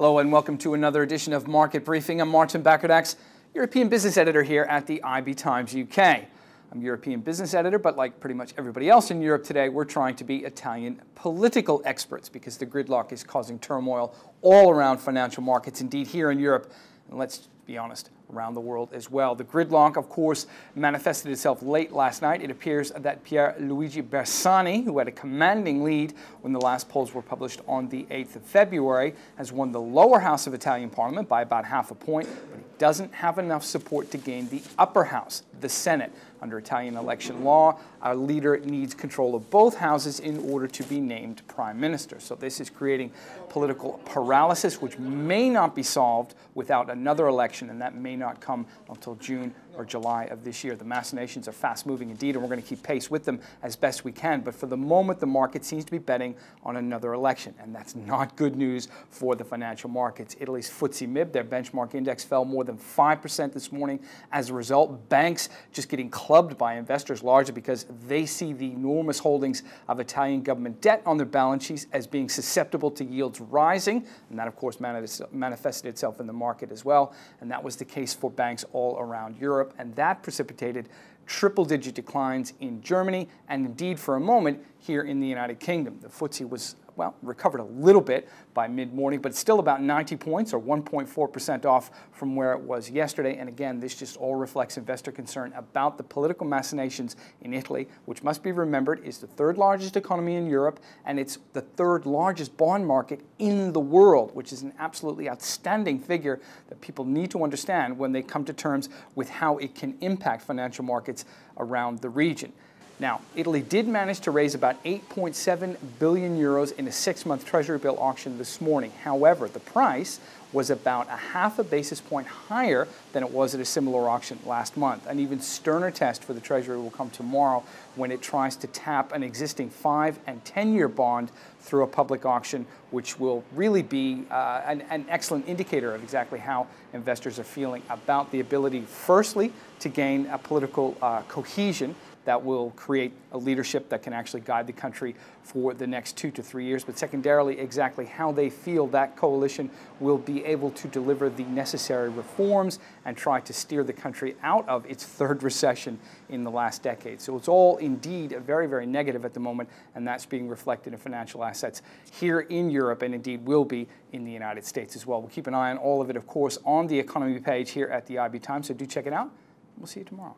Hello and welcome to another edition of Market Briefing. I'm Martin Bakardax, European business editor here at the IB Times UK. I'm European business editor, but like pretty much everybody else in Europe today, we're trying to be Italian political experts because the gridlock is causing turmoil all around financial markets, indeed here in Europe, and let's be honest, around the world as well. The gridlock, of course, manifested itself late last night. It appears that Pierluigi Bersani, who had a commanding lead when the last polls were published on the 8th of February, has won the lower house of Italian Parliament by about half a point, but he doesn't have enough support to gain the upper house, the Senate. Under Italian election law, our leader needs control of both houses in order to be named prime minister. So this is creating political paralysis, which may not be solved without another election, and that may not come until June or July of this year. The machinations are fast-moving indeed, and we're going to keep pace with them as best we can. But for the moment, the market seems to be betting on another election, and that's not good news for the financial markets. Italy's FTSE MIB, their benchmark index, fell more than 5% this morning. As a result, banks just getting clubbed by investors largely because they see the enormous holdings of Italian government debt on their balance sheets as being susceptible to yields rising, and that, of course, manifested itself in the market as well. And that was the case for banks all around Europe, and that precipitated triple-digit declines in Germany and indeed for a moment here in the United Kingdom. The FTSE was, well, recovered a little bit by mid-morning, but still about 90 points or 1.4% off from where it was yesterday. And again, this just all reflects investor concern about the political machinations in Italy, which must be remembered is the third largest economy in Europe, and it's the third largest bond market in the world, which is an absolutely outstanding figure that people need to understand when they come to terms with how it can impact financial markets around the region. Now, Italy did manage to raise about 8.7 billion euros in a 6-month treasury bill auction this morning. However, the price was about a half a basis point higher than it was at a similar auction last month. An even sterner test for the Treasury will come tomorrow when it tries to tap an existing 5- and 10-year bond through a public auction, which will really be an excellent indicator of exactly how investors are feeling about the ability, firstly, to gain a political cohesion that will create a leadership that can actually guide the country for the next 2 to 3 years, but secondarily, exactly how they feel that coalition will be able to deliver the necessary reforms and try to steer the country out of its third recession in the last decade. So it's all indeed very, very negative at the moment, and that's being reflected in financial assets here in Europe and indeed will be in the United States as well. We'll keep an eye on all of it, of course, on the economy page here at the IB Times, so do check it out. We'll see you tomorrow.